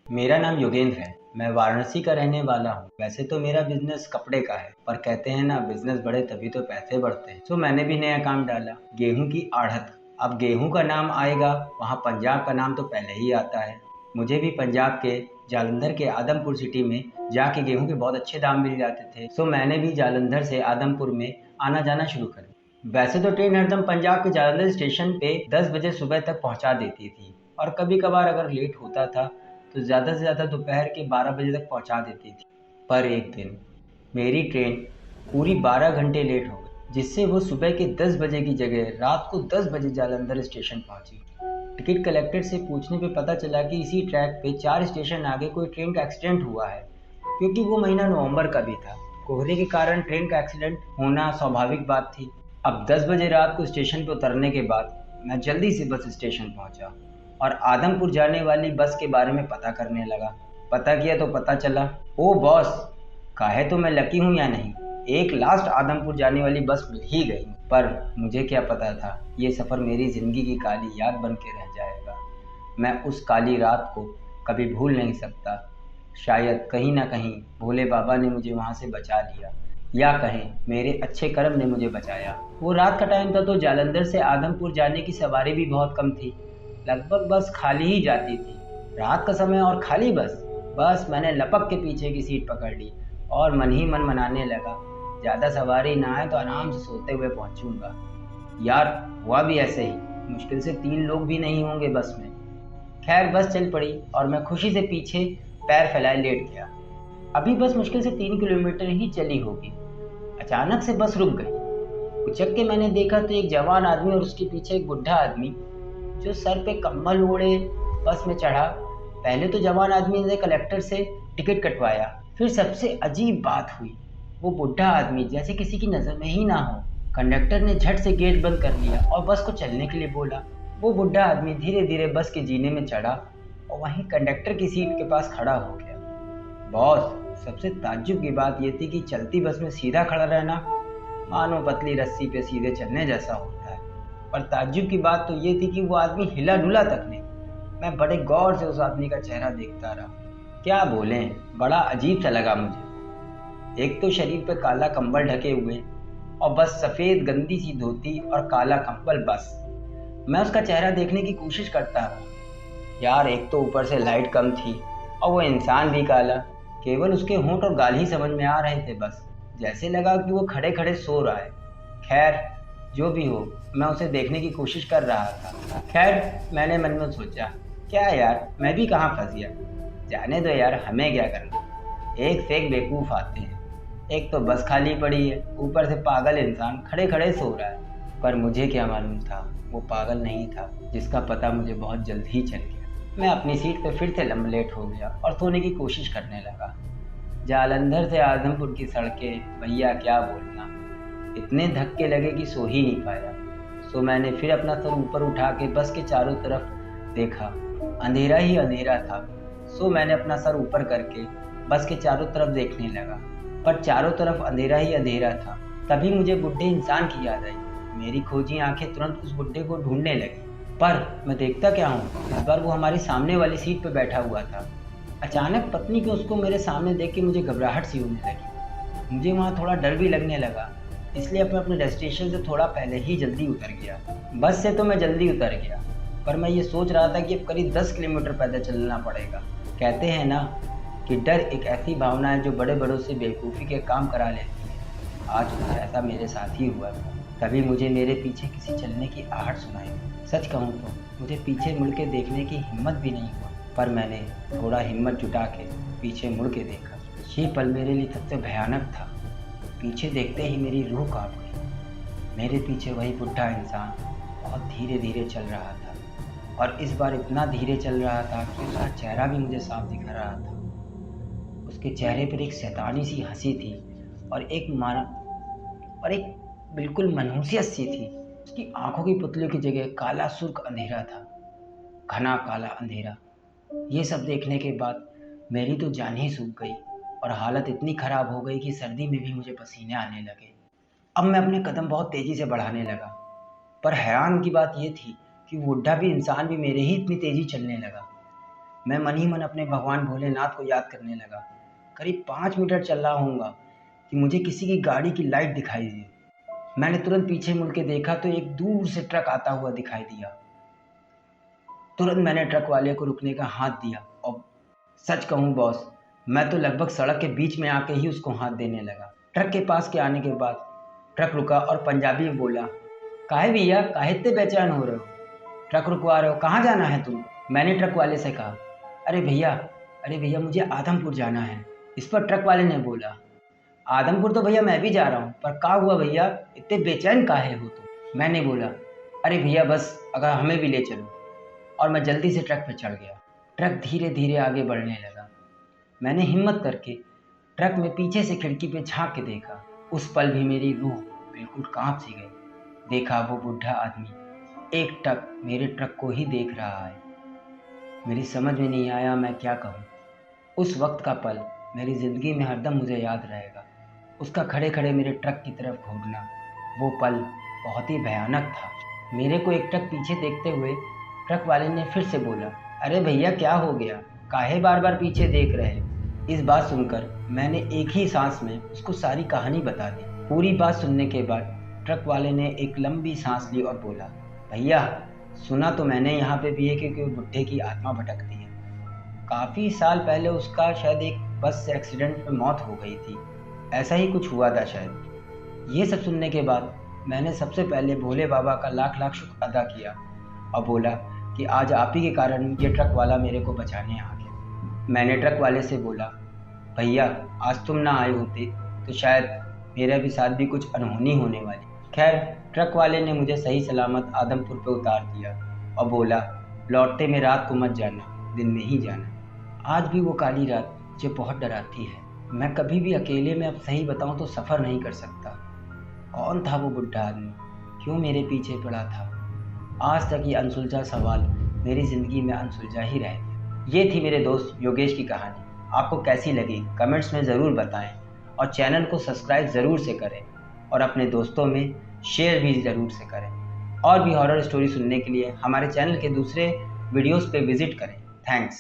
मेरा नाम योगेंद्र है। मैं वाराणसी का रहने वाला हूँ। वैसे तो मेरा बिजनेस कपड़े का है, पर कहते हैं ना, बिजनेस बढ़े तभी तो पैसे बढ़ते हैं। तो मैंने भी नया काम डाला, गेहूं की आढ़त। अब गेहूं का नाम आएगा, वहाँ पंजाब का नाम तो पहले ही आता है। मुझे भी पंजाब के जालंधर के आदमपुर सिटी में जाके गेहूं के बहुत अच्छे दाम मिल जाते थे। तो मैंने भी जालंधर से आदमपुर में आना जाना शुरू कर दिया। वैसे तो ट्रेन हरदम पंजाब के जालंधर स्टेशन पे 10 बजे सुबह तक पहुंचा देती थी, और कभी कभार अगर लेट होता था तो ज़्यादा से ज़्यादा दोपहर के 12 बजे तक पहुंचा देती थी। पर एक दिन मेरी ट्रेन पूरी 12 घंटे लेट हो गई, जिससे वो सुबह के 10 बजे की जगह रात को 10 बजे जालंधर स्टेशन पहुंची। टिकट कलेक्टर से पूछने पे पता चला कि इसी ट्रैक पे 4 स्टेशन आगे कोई ट्रेन का एक्सीडेंट हुआ है। क्योंकि वो महीना नवंबर का भी था, कोहरे के कारण ट्रेन का एक्सीडेंट होना स्वाभाविक बात थी। अब 10 बजे रात को स्टेशन पर उतरने के बाद मैं जल्दी से बस स्टेशन पहुंचा और आदमपुर जाने वाली बस के बारे में पता करने लगा। पता किया तो पता चला, ओ बॉस, काहे तो मैं लकी हूँ या नहीं, एक लास्ट आदमपुर जाने वाली बस मिल ही गई। पर मुझे क्या पता था, ये सफ़र मेरी ज़िंदगी की काली याद बन के रह जाएगा। मैं उस काली रात को कभी भूल नहीं सकता। शायद कहीं ना कहीं भोले बाबा ने मुझे वहाँ से बचा लिया, या कहें मेरे अच्छे कर्म ने मुझे बचाया। वो रात का टाइम था, तो जालंधर से आदमपुर जाने की सवारी भी बहुत कम थी। लगभग बस खाली ही जाती थी। रात का समय और खाली बस। बस मैंने लपक के पीछे की सीट पकड़ ली और मन ही मन मनाने लगा, ज़्यादा सवारी ना आए तो आराम से सोते हुए पहुंचूंगा। यार, हुआ भी ऐसे ही। मुश्किल से 3 लोग भी नहीं होंगे बस में। खैर, बस चल पड़ी और मैं खुशी से पीछे पैर फैलाए लेट गया। अभी बस मुश्किल से 3 किलोमीटर ही चली होगी, अचानक से बस रुक गई। उचक के मैंने देखा तो एक जवान आदमी और उसके पीछे एक बुढ़ा आदमी, जो सर पे कंबल ओढ़े बस में चढ़ा। पहले तो जवान आदमी ने कलेक्टर से टिकट कटवाया, फिर सबसे अजीब बात हुई, वो बुढ़ा आदमी जैसे किसी की नज़र में ही ना हो। कंडक्टर ने झट से गेट बंद कर लिया और बस को चलने के लिए बोला। वो बुढ़ा आदमी धीरे धीरे बस के जीने में चढ़ा और वहीं कंडक्टर की सीट के पास खड़ा हो गया। बॉस, सबसे ताज्जुब की बात यह थी कि चलती बस में सीधा खड़ा रहना मानो पतली रस्सी पे सीधे चलने जैसा होता है। पर ताज्जुब की बात तो ये थी कि वो आदमी हिला डुला तक नहीं। मैं बड़े गौर से उस आदमी का चेहरा देखता रहा। क्या बोलें, बड़ा अजीब सा लगा मुझे। एक तो शरीर पे काला कंबल ढके हुए और बस सफ़ेद गंदी सी धोती और काला कंबल। बस मैं उसका चेहरा देखने की कोशिश करता रहा। यार, एक तो ऊपर से लाइट कम थी और वो इंसान भी काला। केवल उसके होंठ और गाल ही समझ में आ रहे थे। बस जैसे लगा कि वो खड़े खड़े सो रहा है। खैर, जो भी हो, मैं उसे देखने की कोशिश कर रहा था। खैर, मैंने मन में सोचा, क्या यार, मैं भी कहाँ फंस गया। जाने दो यार, हमें क्या करना। एक से एक बेवकूफ़ आते हैं। एक तो बस खाली पड़ी है, ऊपर से पागल इंसान खड़े खड़े सो रहा है। पर मुझे क्या मालूम था, वो पागल नहीं था, जिसका पता मुझे बहुत जल्द ही चल गया। मैं अपनी सीट पर फिर से लेट हो गया और सोने की कोशिश करने लगा। जालंधर से आजमपुर की सड़कें, भैया क्या बोलना, इतने धक्के लगे कि सो ही नहीं पाया। सो मैंने फिर अपना सर ऊपर उठा के बस के चारों तरफ देखा। अंधेरा ही अंधेरा था। सो मैंने अपना सर ऊपर करके बस के चारों तरफ देखने लगा, पर चारों तरफ अंधेरा ही अंधेरा था। तभी मुझे बुढ़े इंसान की याद आई। मेरी खोजी आंखें तुरंत उस बुढ़े को ढूंढने लगी। पर मैं देखता क्या हूँ, इस बार वो हमारी सामने वाली सीट पर बैठा हुआ था। अचानक पत्नी को उसको मेरे सामने देख के मुझे घबराहट सी होने लगी। मुझे वहाँ थोड़ा डर भी लगने लगा, इसलिए अपने डेस्टिनेशन से थोड़ा पहले ही जल्दी उतर गया। बस से तो मैं जल्दी उतर गया, पर मैं ये सोच रहा था कि अब करीब 10 किलोमीटर पैदल चलना पड़ेगा। कहते हैं ना कि डर एक ऐसी भावना है जो बड़े बड़ों से बेवकूफ़ी के काम करा लेती है। आज कुछ ऐसा मेरे साथ ही हुआ था। तभी मुझे मेरे पीछे किसी चलने की आहट सुनाई। सच कहूँ तो मुझे पीछे मुड़ के देखने की हिम्मत भी नहीं हुई, पर मैंने थोड़ा हिम्मत जुटा के पीछे मुड़ के देखा। ये पल मेरे लिए सबसे भयानक था। पीछे देखते ही मेरी रूह कांप गई। मेरे पीछे वही बुढ़ा इंसान बहुत धीरे धीरे चल रहा था, और इस बार इतना धीरे चल रहा था कि उसका चेहरा भी मुझे साफ दिख रहा था। उसके चेहरे पर एक शैतानी सी हंसी थी और एक बिल्कुल मनहूसियत सी थी। उसकी आंखों की पुतलियों की जगह काला सुर्ख अंधेरा था, घना काला अंधेरा। ये सब देखने के बाद मेरी तो जान ही सूख गई और हालत इतनी ख़राब हो गई कि सर्दी में भी मुझे पसीने आने लगे। अब मैं अपने कदम बहुत तेज़ी से बढ़ाने लगा, पर हैरान की बात यह थी कि वो बुढ़ा भी इंसान भी मेरे ही इतनी तेज़ी चलने लगा। मैं मन ही मन अपने भगवान भोलेनाथ को याद करने लगा। करीब 5 मीटर चल रहा होऊंगा कि मुझे किसी की गाड़ी की लाइट दिखाई दी। मैंने तुरंत पीछे मुड़ के देखा तो एक दूर से ट्रक आता हुआ दिखाई दिया। तुरंत मैंने ट्रक वाले को रुकने का हाथ दिया और सच कहूँ बॉस, मैं तो लगभग सड़क के बीच में आके ही उसको हाथ देने लगा। ट्रक के पास के आने के बाद ट्रक रुका और पंजाबी में बोला, काहे भैया, काहे इतने बेचैन हो रहे हो? ट्रक रुकवा रहे हो, कहाँ जाना है तुम? मैंने ट्रक वाले से कहा, अरे भैया, मुझे आदमपुर जाना है। इस पर ट्रक वाले ने बोला, आदमपुर तो भैया मैं भी जा रहा हूँ, पर क्या हुआ भैया, इतने बेचैन काहे हो तुम? मैंने बोला, अरे भैया बस अगर हमें भी ले चलो। और मैं जल्दी से ट्रक पर चढ़ गया। ट्रक धीरे धीरे आगे बढ़ने लगा। मैंने हिम्मत करके ट्रक में पीछे से खिड़की पे झांक के देखा। उस पल भी मेरी रूह बिल्कुल कांप सी गई। देखा वो बुढ़ा आदमी एक टक मेरे ट्रक को ही देख रहा है। मेरी समझ में नहीं आया मैं क्या कहूँ। उस वक्त का पल मेरी ज़िंदगी में हरदम मुझे याद रहेगा। उसका खड़े खड़े मेरे ट्रक की तरफ घूरना, वो पल बहुत ही भयानक था। मेरे को एक टक पीछे देखते हुए ट्रक वाले ने फिर से बोला, अरे भैया क्या हो गया, काहे बार बार पीछे देख रहे हैं? इस बात सुनकर मैंने एक ही सांस में उसको सारी कहानी बता दी। पूरी बात सुनने के बाद ट्रक वाले ने एक लंबी सांस ली और बोला, भैया सुना तो मैंने यहाँ पे भी है कि कोई बुढ़े की आत्मा भटकती है। काफ़ी साल पहले उसका शायद एक बस से एक्सीडेंट में मौत हो गई थी, ऐसा ही कुछ हुआ था शायद। ये सब सुनने के बाद मैंने सबसे पहले भोले बाबा का लाख लाख शुक्र अदा किया और बोला कि आज आप ही के कारण ये ट्रक वाला मेरे को बचाने आ गया। मैंने ट्रक वाले से बोला, भैया आज तुम ना आए होते तो शायद मेरे भी साथ भी कुछ अनहोनी होने वाली। खैर ट्रक वाले ने मुझे सही सलामत आदमपुर पे उतार दिया और बोला, लौटते में रात को मत जाना, दिन में ही जाना। आज भी वो काली रात मुझे बहुत डराती है। मैं कभी भी अकेले में, अब सही बताऊं तो, सफ़र नहीं कर सकता। कौन था वो बुढ़ा आदमी, क्यों मेरे पीछे पड़ा था? आज तक ये अनसुलझा सवाल मेरी ज़िंदगी में अनसुलझा ही रह गया। ये थी मेरे दोस्त योगेश की कहानी। आपको कैसी लगी कमेंट्स में ज़रूर बताएं और चैनल को सब्सक्राइब ज़रूर से करें और अपने दोस्तों में शेयर भी ज़रूर से करें। और भी हॉरर स्टोरी सुनने के लिए हमारे चैनल के दूसरे वीडियोस पे विज़िट करें। थैंक्स।